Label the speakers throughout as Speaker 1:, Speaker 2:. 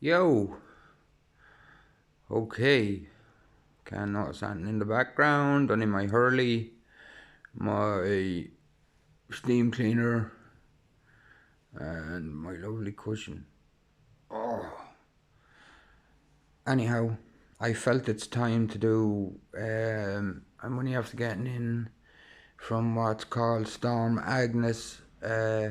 Speaker 1: Yo, okay. Can't notice anything in the background. Only my Hurley, my steam cleaner, and my lovely cushion. Oh, anyhow, I felt it's time to do. I'm only after getting in from what's called Storm Agnes. Uh,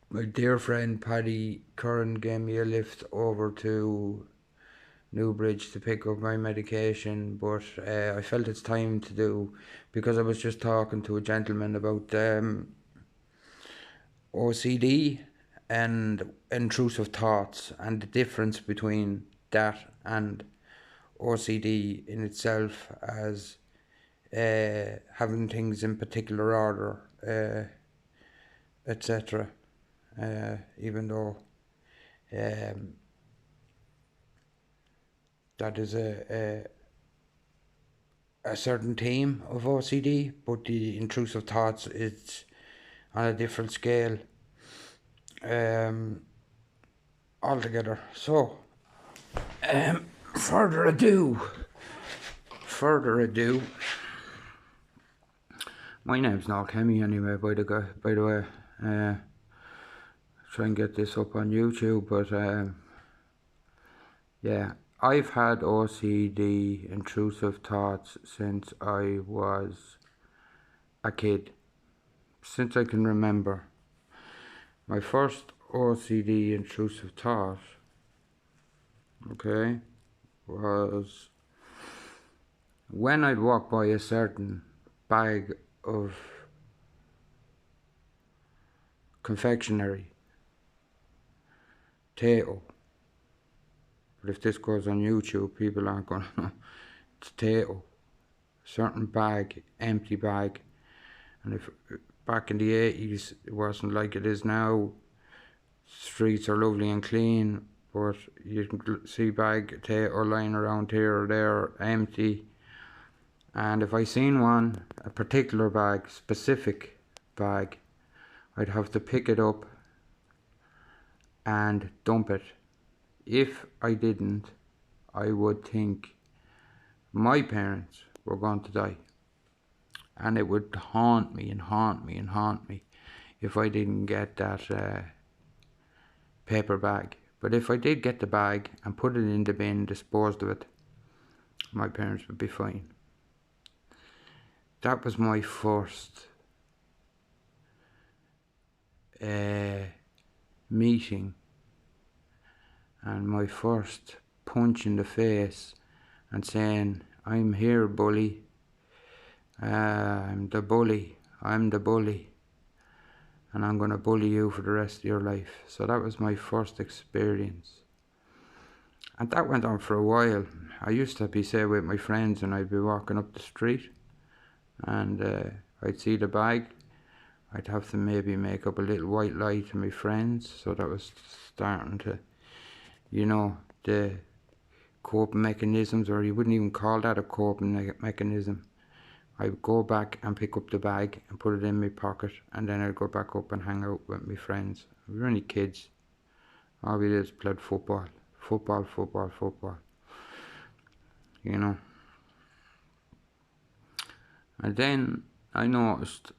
Speaker 1: my dear friend Paddy Curran gave me a lift over to Newbridge to pick up my medication, but I felt it's time to do, because I was just talking to a gentleman about OCD and intrusive thoughts and the difference between that and OCD in itself, as having things in particular order, etc. Even though um, that is a certain theme of OCD, but the intrusive thoughts is on a different scale um, altogether. So, um, further ado, further ado. My name's not Kemi anyway. By the way, try and get this up on YouTube. But yeah, I've had OCD, intrusive thoughts, since I was a kid, since I can remember. My first OCD intrusive thought, okay, was when I'd walk by a certain bag of confectionery, Tato. But if this goes on YouTube, people aren't gonna know. It's Tato. Certain bag, empty bag. And if back in the 80s, it wasn't like it is now. Streets are lovely and clean, but you can see bag Tato lying around here or there, empty. And if I seen one, a particular bag, specific bag, I'd have to pick it up and dump it. If I didn't, I would think my parents were going to die. And it would haunt me and haunt me and haunt me if I didn't get that paper bag. But if I did get the bag and put it in the bin, disposed of it, my parents would be fine. That was my first meeting and my first punch in the face and saying, "I'm here, bully. I'm the bully. I'm the bully. And I'm going to bully you for the rest of your life." So that was my first experience. And that went on for a while. I used to be, say, with my friends, and I'd be walking up the street and I'd see the bag. I'd have to maybe make up a little white lie to my friends. So that was starting to, the coping mechanisms, or you wouldn't even call that a coping mechanism. I would go back and pick up the bag and put it in my pocket, and then I'd go back up and hang out with my friends. We were only kids. All we did was played football. Football. And then I noticed,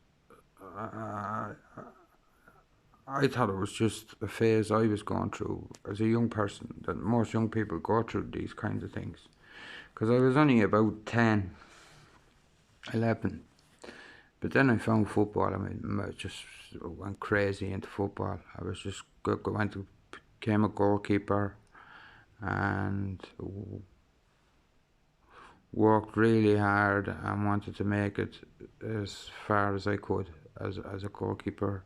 Speaker 1: I thought it was just a phase I was going through as a young person, that most young people go through these kinds of things. Because I was only about 10, 11. But then I found football. I just went crazy into football. I was just became a goalkeeper and worked really hard and wanted to make it as far as I could as a goalkeeper.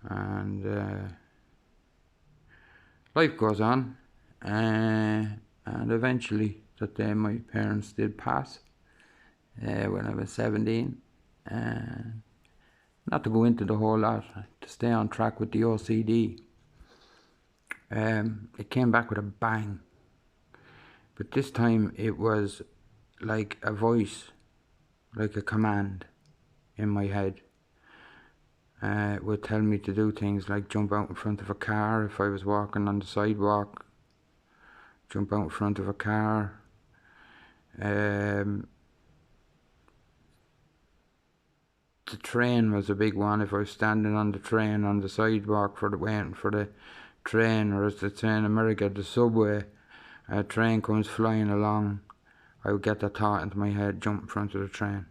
Speaker 1: And life goes on, and eventually that day my parents did pass when I was 17. And not to go into the whole lot, to stay on track with the OCD, it came back with a bang. But this time it was like a voice, like a command in my head. would tell me to do things like jump out in front of a car if I was walking on the sidewalk, jump out in front of a car. The train was a big one. If I was standing on the train on the sidewalk waiting for the train, or as they say in America, the subway, a train comes flying along, I would get that thought into my head, jump in front of the train.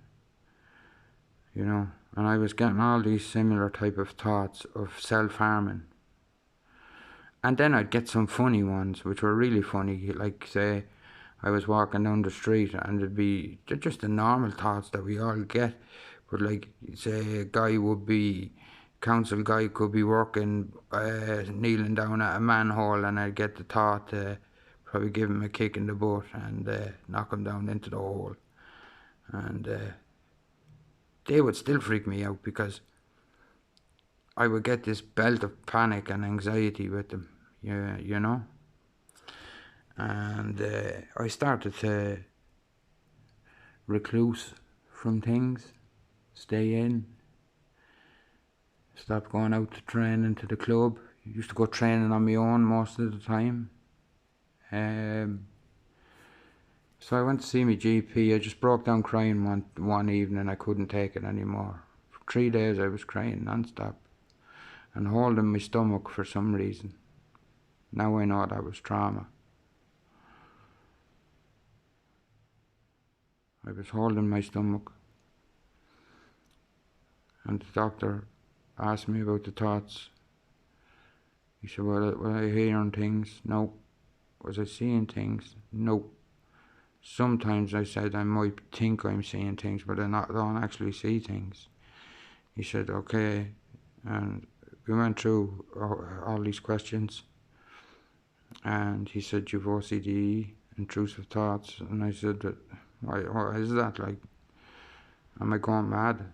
Speaker 1: You know, and I was getting all these similar type of thoughts of self-harming. And then I'd get some funny ones, which were really funny, like say I was walking down the street and they're just the normal thoughts that we all get. But like, say a guy would be, council guy could be working, kneeling down at a manhole, and I'd get the thought to probably give him a kick in the butt and knock him down into the hole. And they would still freak me out because I would get this belt of panic and anxiety with them, you know. And I started to recluse from things, stay in, stop going out to training to the club. Used to go training on my own most of the time. So I went to see my GP. I just broke down crying one evening. I couldn't take it anymore. For 3 days I was crying non-stop and holding my stomach for some reason. Now I know that was trauma. I was holding my stomach, and the doctor asked me about the thoughts. He said, well, was I hearing things? No. Was I seeing things? No. Sometimes I said I might think I'm seeing things, but I don't actually see things. He said, okay, and we went through all these questions, and he said, you've OCD, intrusive thoughts, and I said, what is that, like, am I going mad?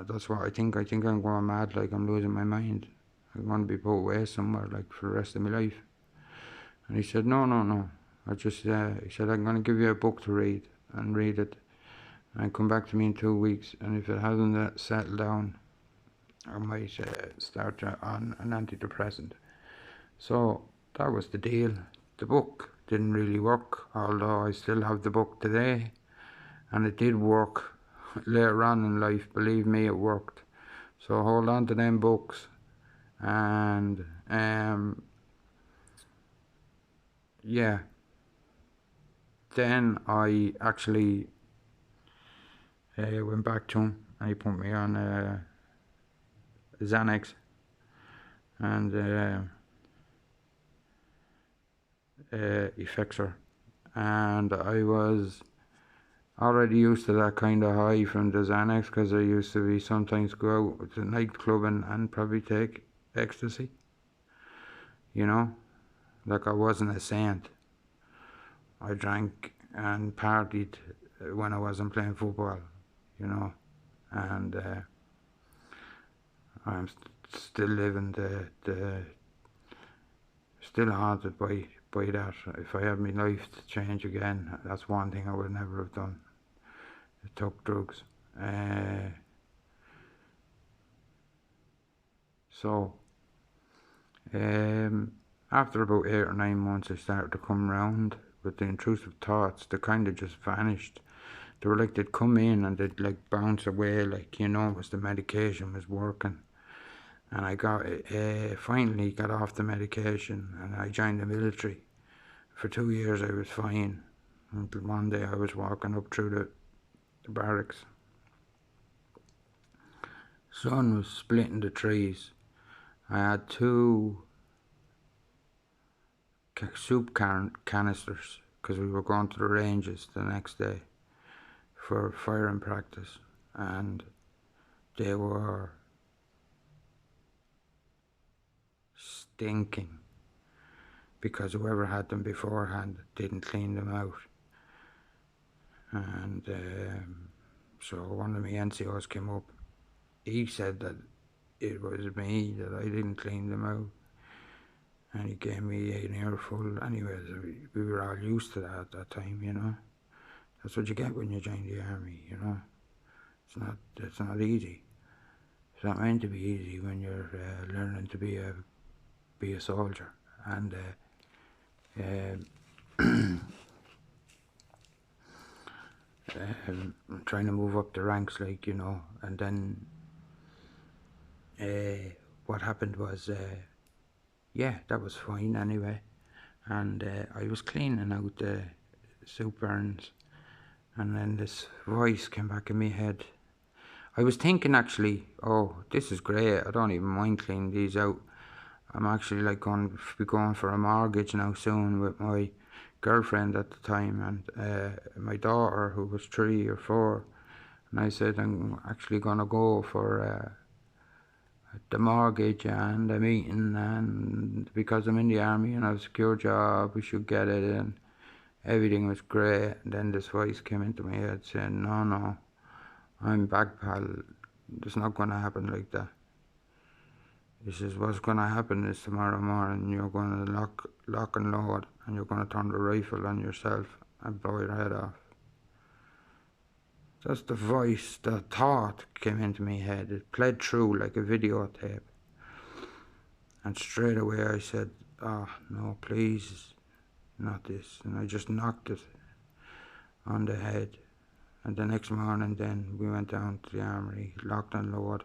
Speaker 1: That's what I think. I think I'm going mad, like I'm losing my mind. I'm going to be put away somewhere, like, for the rest of my life. And he said, no. He said, I'm going to give you a book to read, and read it, and come back to me in 2 weeks, and if it hasn't settled down, I might start on an antidepressant. So that was the deal. The book didn't really work, although I still have the book today, and it did work later on in life. Believe me, it worked. So hold on to them books. And yeah, then I actually went back to him, and he put me on Xanax and Effexor, and I was already used to that kind of high from the Xanax, because I used to be sometimes go out to nightclub and probably take ecstasy, you know, like I wasn't a saint. I drank and partied when I wasn't playing football, you know, and I'm still living still haunted by that. If I had my life to change again, that's one thing I would never have done. I took drugs. So after about 8 or 9 months, I started to come round with the intrusive thoughts. They kind of just vanished. They were like they'd come in and they'd like bounce away, like, you know, as the medication was working. And I finally got off the medication, and I joined the military. For 2 years I was fine, until one day I was walking up through the barracks. Sun was splitting the trees. I had 2 soup canisters, because we were going to the ranges the next day for firing practice, and they were stinking because whoever had them beforehand didn't clean them out. And so one of my NCOs came up. He said that it was me, that I didn't clean them out, and he gave me an earful. Anyways, we were all used to that at that time, you know. That's what you get when you join the army, you know. It's not easy. It's not meant to be easy when you're learning to be a soldier, and trying to move up the ranks, like, you know. And then what happened was, yeah, that was fine anyway. And I was cleaning out the soup burns, and then this voice came back in my head. I was thinking, actually, oh, this is great, I don't even mind cleaning these out. I'm actually like going to be going for a mortgage now soon with my girlfriend at the time, and my daughter, who was 3 or 4. And I said, I'm actually going to go for the mortgage and a meeting, and because I'm in the army and I have a secure job, we should get it, and everything was great. And then this voice came into my head saying, no, I'm back, pal. It's not going to happen like that. He says, what's going to happen is tomorrow morning you're going to lock and load, and you're going to turn the rifle on yourself and blow your head off. That's the voice, the thought came into my head. It played through like a videotape. And straight away I said, oh, no, please, not this. And I just knocked it on the head. And the next morning then we went down to the armory, locked and load,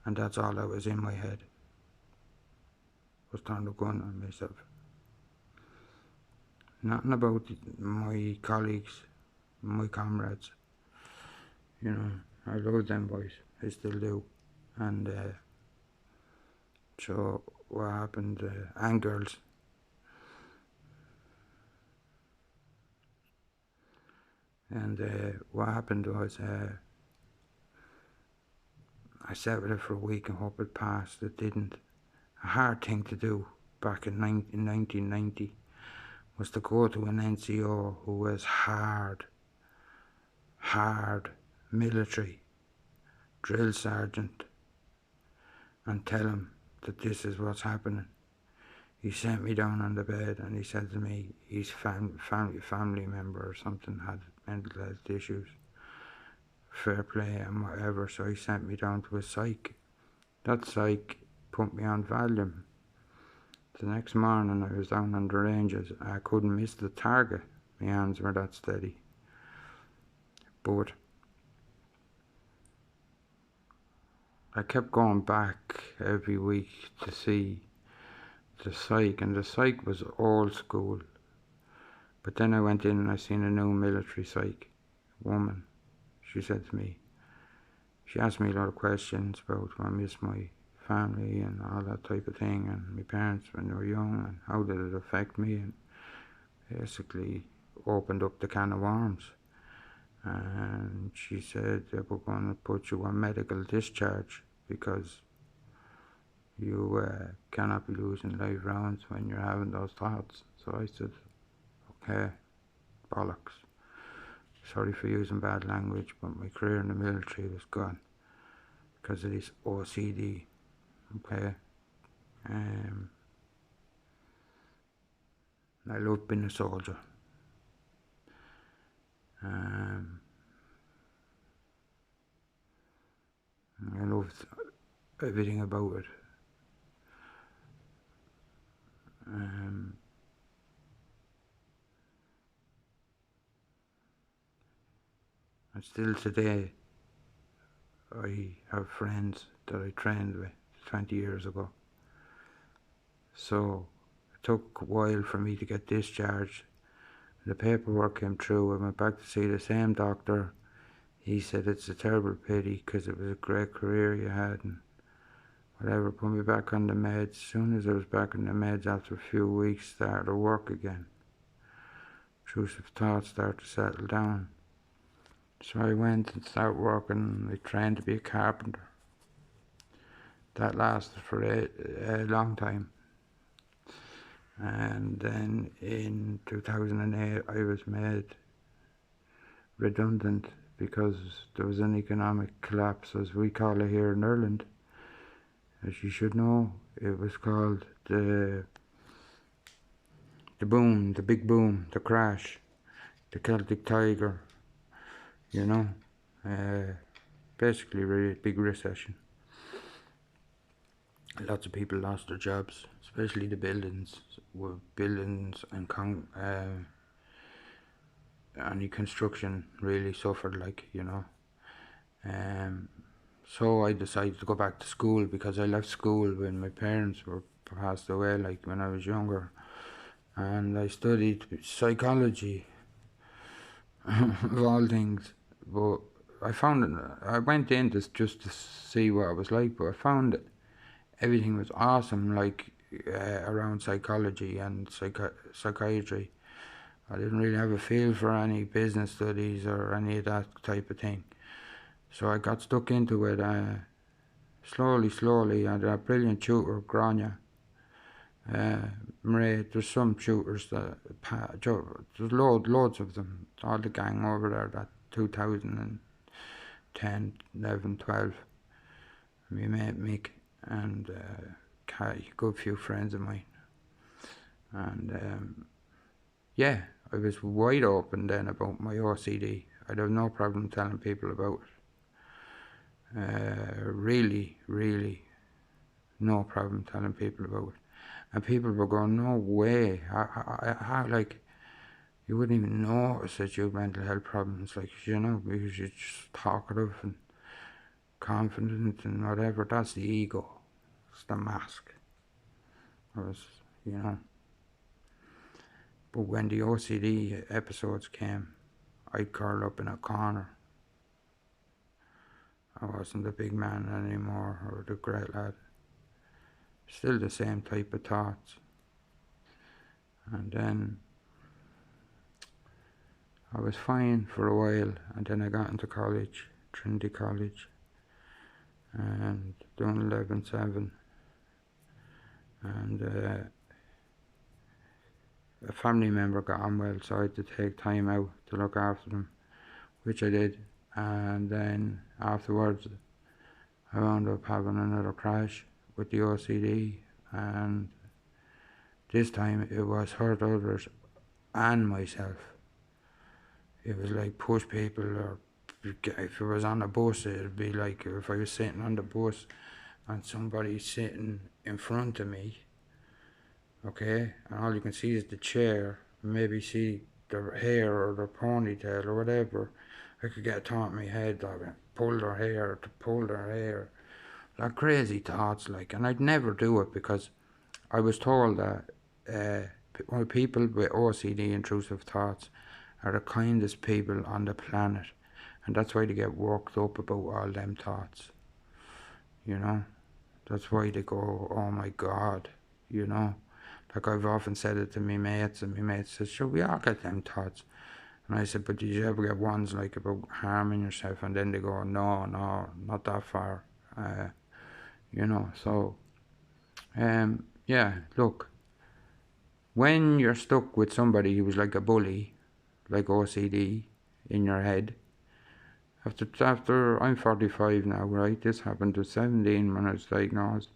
Speaker 1: and that's all that was in my head, was turn the gun on myself. Nothing about my colleagues, my comrades. You know, I love them boys, I still do. And so what happened, and girls. And what happened was, I sat with it for a week and hoped it passed. It didn't. A hard thing to do back in 1990 was to go to an NCO who was hard military drill sergeant and tell him that this is what's happening. He sent me down on the bed and he said to me, his family member or something had mental health issues, fair play and whatever, so he sent me down to a psych. That psych put me on Valium. The next morning I was down on the ranges. I couldn't miss the target. My hands were that steady. But I kept going back every week to see the psych, and the psych was old school. But then I went in and I seen a new military psych woman. She said to me, she asked me a lot of questions about I miss my family and all that type of thing, and my parents when they were young, and how did it affect me, and basically opened up the can of worms. And she said, we're going to put you on medical discharge because you cannot be losing live rounds when you're having those thoughts. So I said, okay, bollocks. Sorry for using bad language, but my career in the military was gone because of this OCD. Okay. I loved being a soldier. I loved everything about it. And still today, I have friends that I trained with 20 years ago. So it took a while for me to get discharged. The paperwork came through. I went back to see the same doctor. He said it's a terrible pity because it was a great career you had and whatever. Put me back on the meds. As soon as I was back on the meds, after a few weeks, started to work again. Intrusive thoughts started to settle down. So I went and started working. I trained to be a carpenter. That lasted for a long time. And then in 2008 I was made redundant because there was an economic collapse, as we call it here in Ireland. As you should know, it was called the boom, the big boom, the crash, the Celtic Tiger, you know, basically a big recession. lots of people lost their jobs, especially the buildings and any construction really suffered, Um, so I decided to go back to school because I left school when my parents were passed away, like when I was younger, and I studied psychology of all things. But I went in just to see what it was like, but I found everything was awesome, around psychology and psychiatry. I didn't really have a feel for any business studies or any of that type of thing. So I got stuck into it slowly. I had a brilliant tutor, Grania. Murray, there's some tutors there's loads of them. All the gang over there, that 2010, 11, 12. We met Mick and a good few friends of mine. And yeah, I was wide open then about my OCD. I'd have no problem telling people about it. Really, no problem telling people about it. And people were going, no way. How like, you wouldn't even notice that you have mental health problems, because you're just talkative and confident and whatever. That's the ego. It's the mask. You know. But when the OCD episodes came, I'd curl up in a corner. I wasn't the big man anymore, or the great lad. Still the same type of thoughts. And then I was fine for a while, and then I got into college, Trinity College, and done 11-7. And a family member got unwell, so I had to take time out to look after them, which I did. And then afterwards, I wound up having another crash with the OCD, and this time it was hurt others and myself. It was like push people, or if it was on a bus, it'd be like if I was sitting on the bus and somebody sitting in front of me, okay, and all you can see is the chair, maybe see their hair or their ponytail or whatever. I could get a thought in my head that pull their hair, like crazy thoughts, and I'd never do it because I was told that people with OCD, intrusive thoughts, are the kindest people on the planet, and that's why they get worked up about all them thoughts. That's why they go, oh my God, Like I've often said it to me mates, and my mates says, sure, we all get them thoughts. And I said, but did you ever get ones about harming yourself? And then they go, no, not that far. So, yeah, look, when you're stuck with somebody who's like a bully, like OCD, in your head, after I'm 45 now, right? This happened at 17 when I was diagnosed.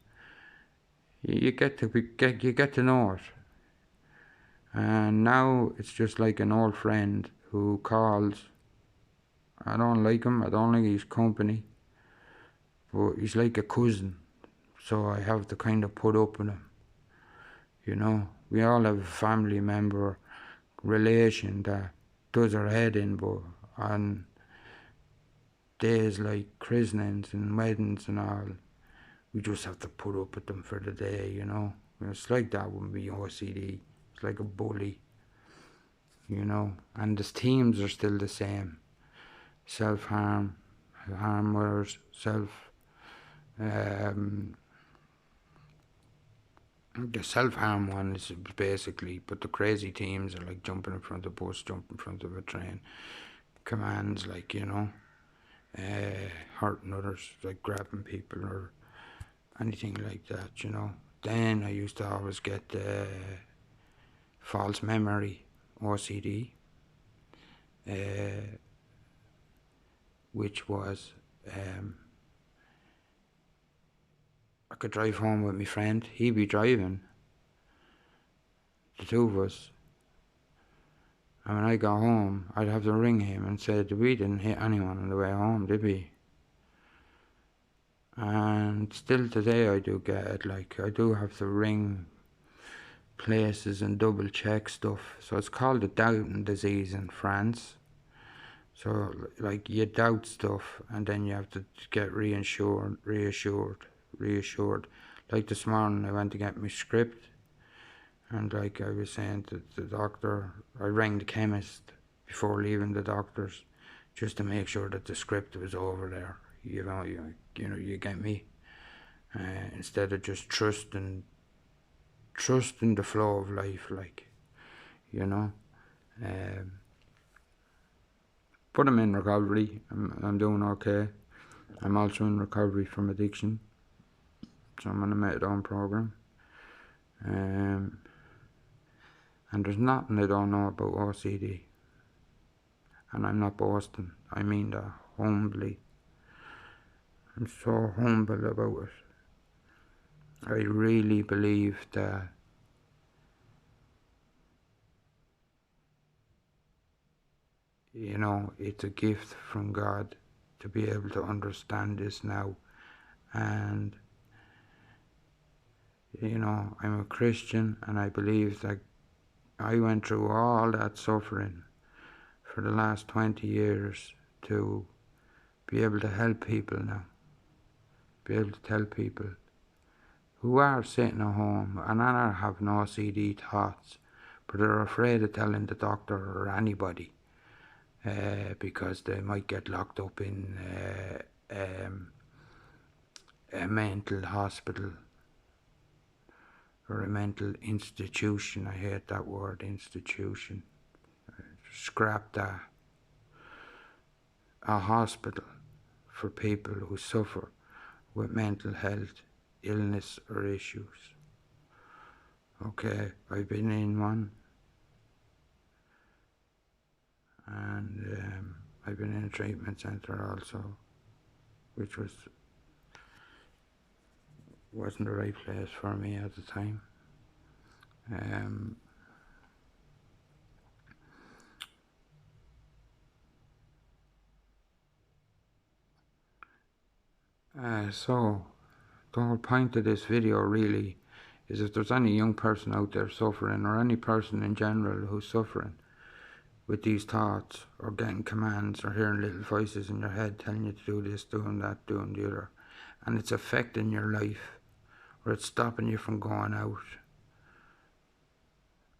Speaker 1: You get to know it. And now it's just like an old friend who calls. I don't like him, I don't like his company, but he's like a cousin, so I have to kind of put up with him. We all have a family member relation that does our head in, but on days like christenings and weddings and all, we just have to put up with them for the day, It's like that with me OCD. It's like a bully, and the themes are still the same. Self-harm, harm others, the self-harm one is basically, but the crazy themes are like jumping in front of a bus, jumping in front of a train, commands hurting others, like grabbing people or anything like that, Then I used to always get false memory, OCD, which was I could drive home with my friend. He'd be driving, the two of us. And when I got home, I'd have to ring him and say, we didn't hit anyone on the way home, did we? And still today I do get it. Like, I do have to ring places and double check stuff. So it's called the doubting disease in France. So like, you doubt stuff and then you have to get reassured. Like this morning I went to get my script, and like I was saying to the doctor, I rang the chemist before leaving the doctor's just to make sure that the script was over there. You get me. Instead of just trusting the flow of life, like, you know. Um, but I'm in recovery. I'm doing okay. I'm also in recovery from addiction, so I'm on a methadone program. And there's nothing I don't know about OCD, and I'm not boasting. I mean that humbly. I'm so humble about it. I really believe that it's a gift from God to be able to understand this now. And I'm a Christian, and I believe that I went through all that suffering for the last 20 years to be able to help people now. Be able to tell people who are sitting at home and are having OCD thoughts, but are afraid of telling the doctor or anybody because they might get locked up in a mental hospital or a mental institution. I hate that word, institution. Scrap that. A hospital for people who suffer with mental health illness or issues. Okay, I've been in one, and I've been in a treatment centre also, which wasn't the right place for me at the time. So the whole point of this video really is, if there's any young person out there suffering, or any person in general who's suffering with these thoughts, or getting commands, or hearing little voices in your head telling you to do this, doing that, doing the other, and it's affecting your life, or it's stopping you from going out,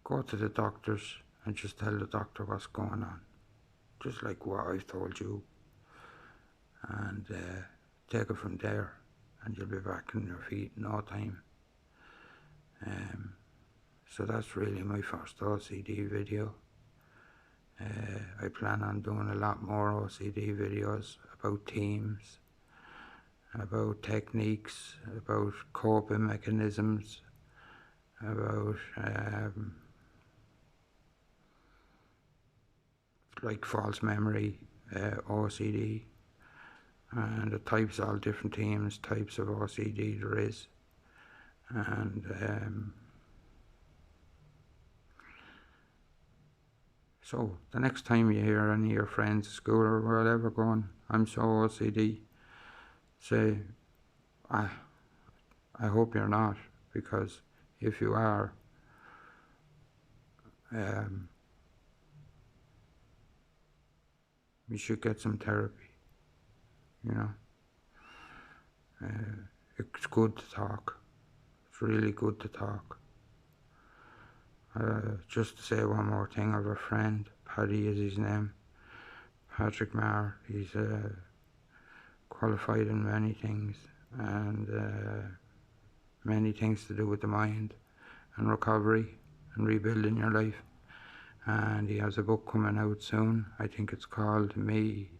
Speaker 1: go to the doctors and just tell the doctor what's going on, just like what I've told you, and take it from there, and you'll be back on your feet in no time. So that's really my first OCD video. I plan on doing a lot more OCD videos about teams, about techniques, about coping mechanisms, about like false memory, OCD, and the types, all different types of OCD there is. And so the next time you hear any of your friends at school or whatever going, I'm so OCD, say, I hope you're not, because if you are, you should get some therapy, It's good to talk. It's really good to talk. Just to say one more thing, I have a friend, Paddy is his name, Patrick Marr. He's qualified in many things, and many things to do with the mind and recovery and rebuilding your life. And he has a book coming out soon. I think it's called Me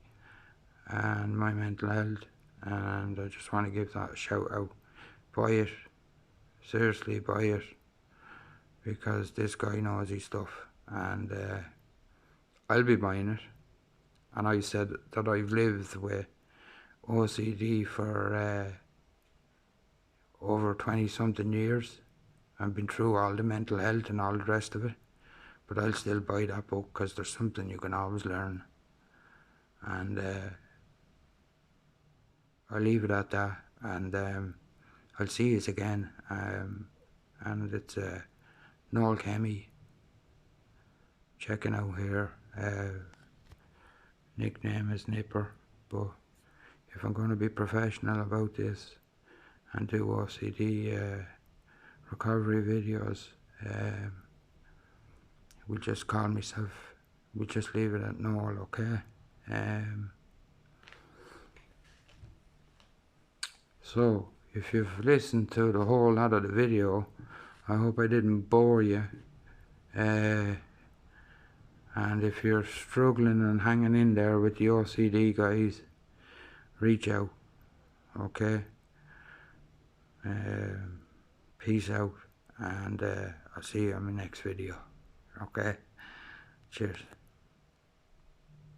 Speaker 1: and My Mental Health, and I just want to give that a shout out. Buy it. Seriously, buy it, because this guy knows his stuff, and I'll be buying it. And I said that I've lived with OCD for over 20 something years and been through all the mental health and all the rest of it, but I'll still buy that book, because there's something you can always learn. And I'll leave it at that. and I'll see you again. And it's Noel Kemmy checking out here. Nickname is Nipper, but if I'm going to be professional about this and do OCD recovery videos, we'll just call myself, we'll just leave it at Noel, okay? So, if you've listened to the whole lot of the video, I hope I didn't bore you. And if you're struggling and hanging in there with the OCD guys, reach out, okay? Peace out, and I'll see you in my next video, okay? Cheers.